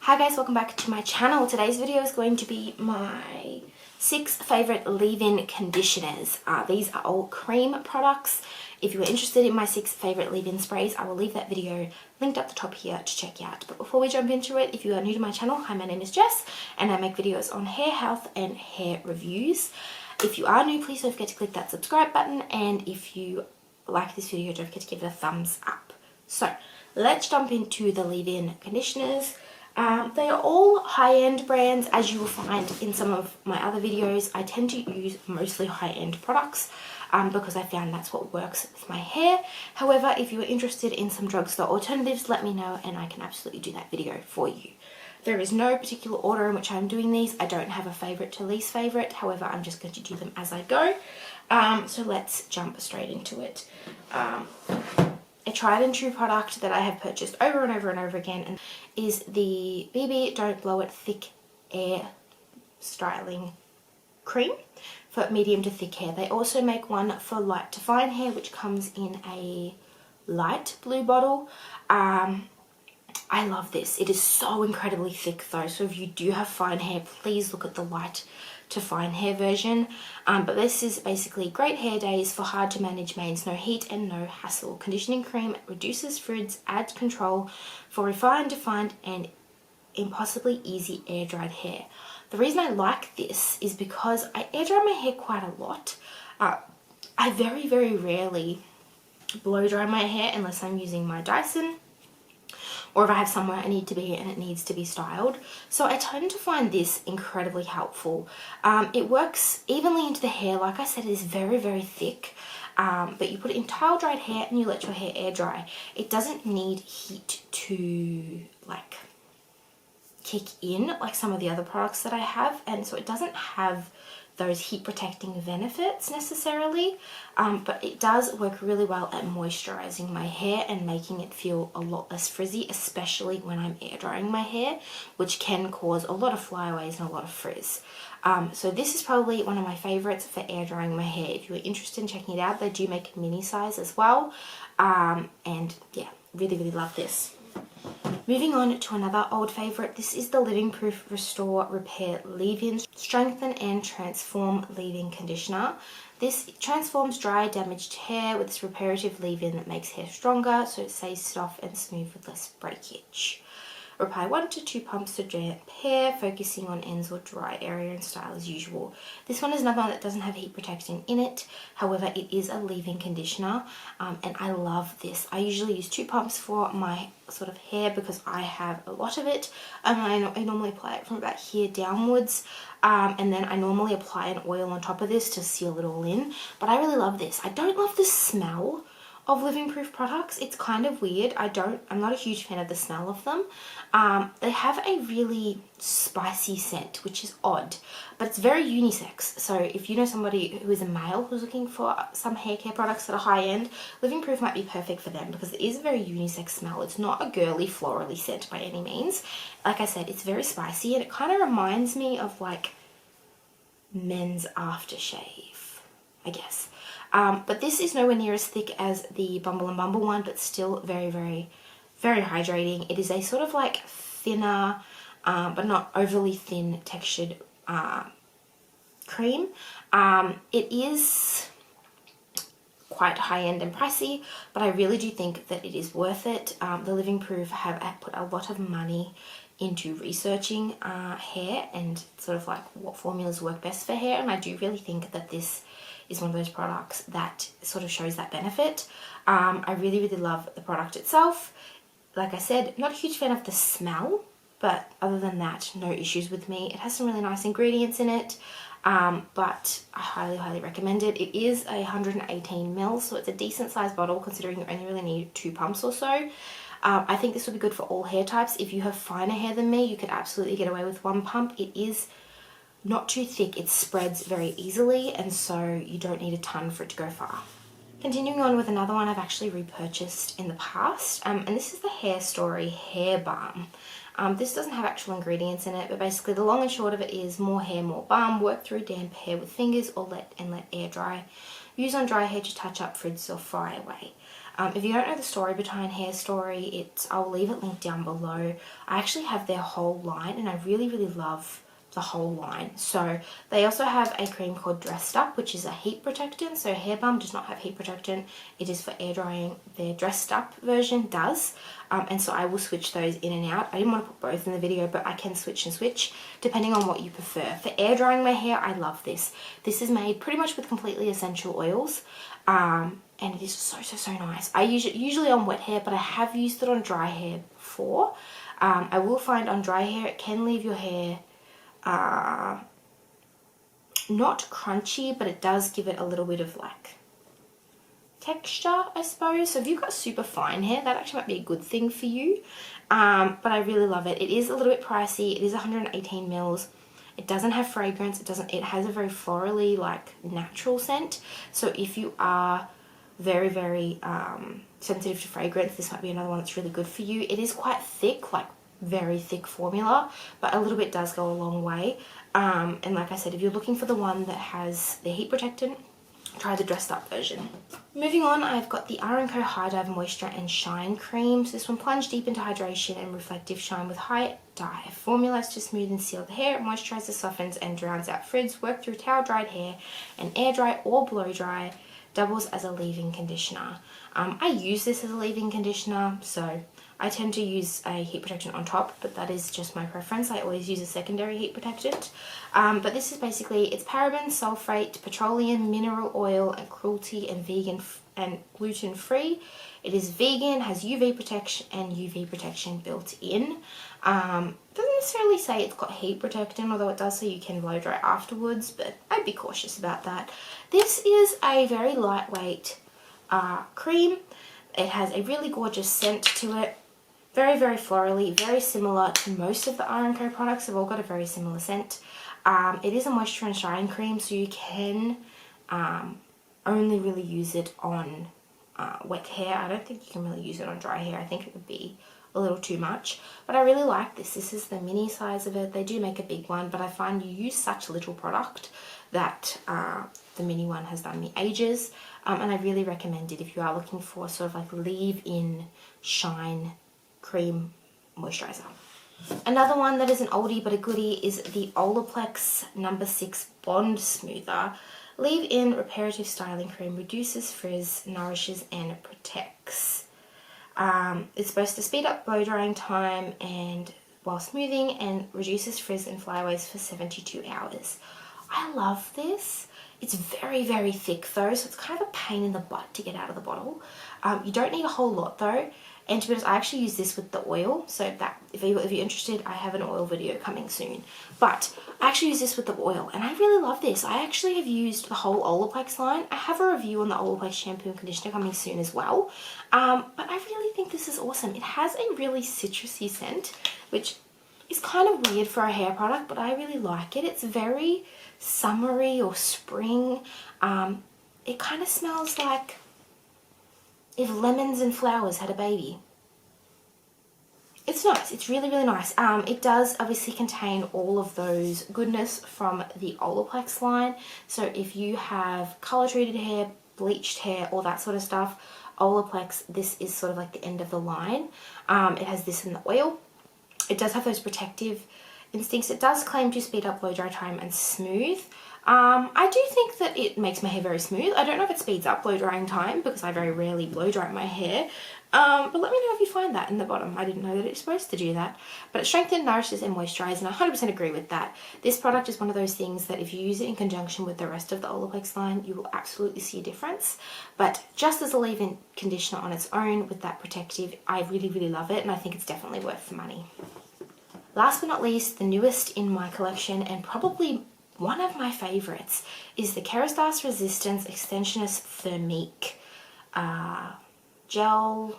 Hi guys, welcome back to my channel. Today's video is going to be my 6 favourite leave-in conditioners. These are all cream products. If you are interested in my 6 favourite leave-in sprays, I will leave that video linked up the top here to check out. But before we jump into it, if you are new to my channel, hi, my name is Jess and I make videos on hair health and hair reviews. If you are new, please don't forget to click that subscribe button, and if you like this video, don't forget to give it a thumbs up. So let's jump into the leave-in conditioners. They are all high-end brands, as you will find in some of my other videos. I tend to use mostly high-end products because I found that's what works with my hair. However, if you are interested in some drugstore alternatives, let me know and I can absolutely do that video for you. There is no particular order in which I'm doing these. I don't have a favourite to least favourite. However, I'm just going to do them as I go. So let's jump straight into it. A tried and true product that I have purchased over and over and over again is the BB Don't Blow It Thick Air Styling Cream for medium to thick hair. They also make one for light to fine hair, which comes in a light blue bottle. I love this. It is so incredibly thick though, so if you do have fine hair, please look at the light to fine hair version. But this is basically great hair days for hard to manage mains, no heat and no hassle. Conditioning cream reduces frizz, adds control for refined, defined and impossibly easy air dried hair. The reason I like this is because I air dry my hair quite a lot. I very rarely blow dry my hair unless I'm using my Dyson, or if I have somewhere I need to be and it needs to be styled. So I tend to find this incredibly helpful. It works evenly into the hair. Like I said, it is very thick, but you put it in towel dried hair and you let your hair air dry. It doesn't need heat to like kick in like some of the other products that I have, and so it doesn't have those heat protecting benefits necessarily, but it does work really well at moisturizing my hair and making it feel a lot less frizzy, especially when I'm air drying my hair, which can cause a lot of flyaways and a lot of frizz. So this is probably one of my favorites for air drying my hair. If you're interested in checking it out, they do make a mini size as well, and yeah, really love this. Moving on to another old favourite, this is the Living Proof Restore Repair Leave-In Strengthen and Transform Leave-In Conditioner. This transforms dry, damaged hair with this reparative leave-in that makes hair stronger, so it stays soft and smooth with less breakage. Apply 1 to 2 pumps to damp hair, focusing on ends or dry area and style as usual. This one is another one that doesn't have heat protecting in it. However, it is a leave-in conditioner, and I love this. I usually use 2 pumps for my sort of hair because I have a lot of it, and I normally apply it from about here downwards, and then I normally apply an oil on top of this to seal it all in. But I really love this. I don't love the smell of Living Proof products. It's kind of weird. I'm not a huge fan of the smell of them. They have a really spicy scent, which is odd, but it's very unisex. So if you know somebody who is a male who's looking for some hair care products that are high end, Living Proof might be perfect for them because it is a very unisex smell. It's not a girly florally scent by any means. Like I said, it's very spicy and it kind of reminds me of like men's aftershave, I guess. But this is nowhere near as thick as the Bumble and Bumble one, but still very hydrating. It is a sort of like thinner, but not overly thin textured cream. It is quite high-end and pricey, but I really do think that it is worth it. The Living Proof have put a lot of money into researching hair and sort of like what formulas work best for hair, and I do really think that this is one of those products that sort of shows that benefit. I really love the product itself. Like I said, not a huge fan of the smell, but other than that, no issues with me. It has some really nice ingredients in it, but I highly recommend it. It is 118 ml, so it's a decent sized bottle considering you only really need 2 pumps or so. I think this would be good for all hair types. If you have finer hair than me, you could absolutely get away with 1 pump. It is not too thick, it spreads very easily, and so you don't need a ton for it to go far. Continuing on with another one I've actually repurchased in the past, and this is the Hair Story Hair Balm. This doesn't have actual ingredients in it, but basically the long and short of it is more hair, more balm. Work through damp hair with fingers or let air dry. Use on dry hair to touch up frizz or fry away. If you don't know the story behind Hair Story, I'll leave it linked down below. I actually have their whole line, and I really, really love the whole line. So they also have a cream called Dressed Up, which is a heat protectant. So Hair Balm does not have heat protectant. It is for air drying. Their Dressed Up version does. And so I will switch those in and out. I didn't want to put both in the video, but I can switch and switch depending on what you prefer. For air drying my hair, I love this. This is made pretty much with completely essential oils. And it is so, so, so nice. I use it usually on wet hair, but I have used it on dry hair before. I will find on dry hair, it can leave your hair not crunchy, but it does give it a little bit of like texture, I suppose. So if you've got super fine hair, that actually might be a good thing for you. But I really love it. It is a little bit pricey. It is 118 mils. It doesn't have fragrance. It has a very florally, like, natural scent. So if you are very, very sensitive to fragrance, this might be another one that's really good for you. It is quite thick, like very thick formula, but a little bit does go a long way. And like I said, if you're looking for the one that has the heat protectant, try the Dressed Up version. Moving on, I've got the R&Co High Dive Moisture and Shine Cream. So this one plunges deep into hydration and reflective shine with high dive. Formulates to smooth and seal the hair. It moisturizes, softens, and drowns out frizz. Work through towel dried hair and air dry or blow dry. Doubles as a leave-in conditioner. I use this as a leave-in conditioner, so I tend to use a heat protectant on top, but that is just my preference. I always use a secondary heat protectant. But this is basically, it's paraben, sulfate, petroleum, mineral oil, and cruelty and vegan and gluten free. It is vegan, has UV protection built in. Doesn't necessarily say it's got heat protection, although it does say you can blow dry afterwards, but I'd be cautious about that. This is a very lightweight cream. It has a really gorgeous scent to it. Very, very florally, very similar to most of the R&Co products. They've all got a very similar scent. It is a moisture and shine cream, so you can only really use it on wet hair. I don't think you can really use it on dry hair. I think it would be a little too much, but I really like this. This is the mini size of it. They do make a big one, but I find you use such little product that the mini one has done me ages, and I really recommend it if you are looking for sort of like leave-in shine cream moisturizer. Another one that is an oldie but a goodie is the Olaplex No. 6 Bond Smoother. Leave-in reparative styling cream, reduces frizz, nourishes and protects. It's supposed to speed up blow drying time and while smoothing, and reduces frizz and flyaways for 72 hours. I love this. It's very, very thick though, so it's kind of a pain in the butt to get out of the bottle. You don't need a whole lot though. And to be honest, I actually use this with the oil, so that if you're interested, I have an oil video coming soon. But I actually use this with the oil, and I really love this. I actually have used the whole Olaplex line. I have a review on the Olaplex shampoo and conditioner coming soon as well. But I really think this is awesome. It has a really citrusy scent, which is kind of weird for a hair product, but I really like it. It's very summery or spring. It kind of smells like if lemons and flowers had a baby. It's nice. It's really, really nice. It does obviously contain all of those goodness from the Olaplex line. So if you have color treated hair, bleached hair, all that sort of stuff, Olaplex, this is sort of like the end of the line. It has this in the oil. It does have those protective instincts. It does claim to speed up blow dry time and smooth. I do think that it makes my hair very smooth. I don't know if it speeds up blow drying time because I very rarely blow dry my hair. But let me know if you find that in the bottom. I didn't know that it's supposed to do that. But it strengthens, nourishes and moisturizes, and I 100% agree with that. This product is one of those things that if you use it in conjunction with the rest of the Olaplex line, you will absolutely see a difference. But just as a leave-in conditioner on its own with that protective, I really, really love it, and I think it's definitely worth the money. Last but not least, the newest in my collection, and probably one of my favorites, is the Kerastase Resistance Extensionist Thermique Gel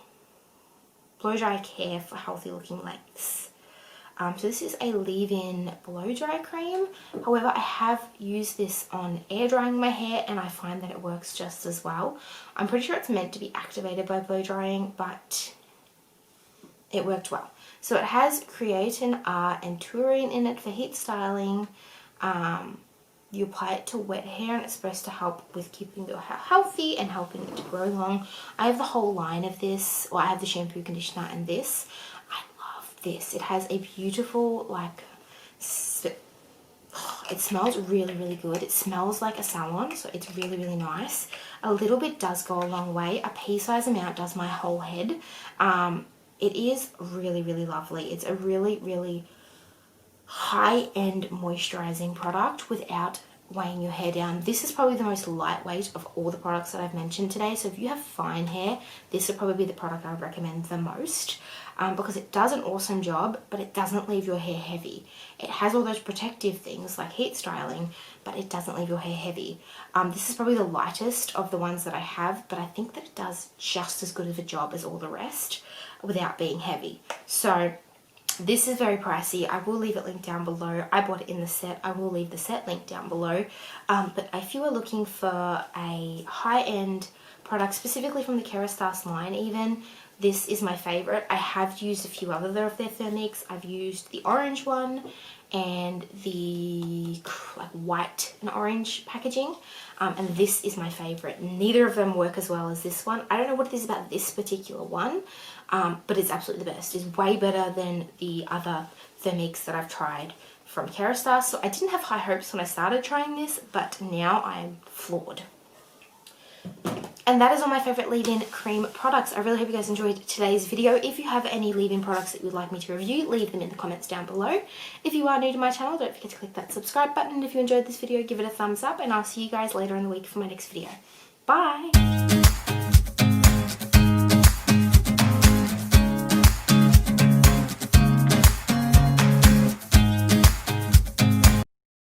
Blow Dry Care for Healthy Looking Legs. So this is a leave-in blow dry cream. However, I have used this on air drying my hair, and I find that it works just as well. I'm pretty sure it's meant to be activated by blow drying, but it worked well. So it has creatine R and taurine in it for heat styling. you apply it to wet hair, and it's supposed to help with keeping your hair healthy and helping it to grow long. I have the whole line of this, or I have the shampoo, conditioner, and this. I love this. It has a beautiful, like, it smells really, really good. It smells like a salon, so it's really, really nice. A little bit does go a long way. A pea-size amount does my whole head. It is really, really lovely. It's a really, really high-end moisturizing product without weighing your hair down. This is probably the most lightweight of all the products that I've mentioned today. So if you have fine hair, this would probably be the product I would recommend the most, because it does an awesome job, but it doesn't leave your hair heavy. It has all those protective things like heat styling, but it doesn't leave your hair heavy. This is probably the lightest of the ones that I have, but I think that it does just as good of a job as all the rest without being heavy. So this is very pricey. I will leave it linked down below. I bought it in the set. I will leave the set link down below. But if you are looking for a high-end product, specifically from the Kerastase line even, this is my favorite. I have used a few other of their thermics. I've used the orange one and the like white and orange packaging. And this is my favorite. Neither of them work as well as this one. I don't know what it is about this particular one, but it's absolutely the best. It's way better than the other thermics that I've tried from Kerastase. So I didn't have high hopes when I started trying this, but now I'm floored. And that is all my favorite leave-in cream products. I really hope you guys enjoyed today's video. If you have any leave-in products that you would like me to review, leave them in the comments down below. If you are new to my channel, don't forget to click that subscribe button. And if you enjoyed this video, give it a thumbs up, and I'll see you guys later in the week for my next video. Bye!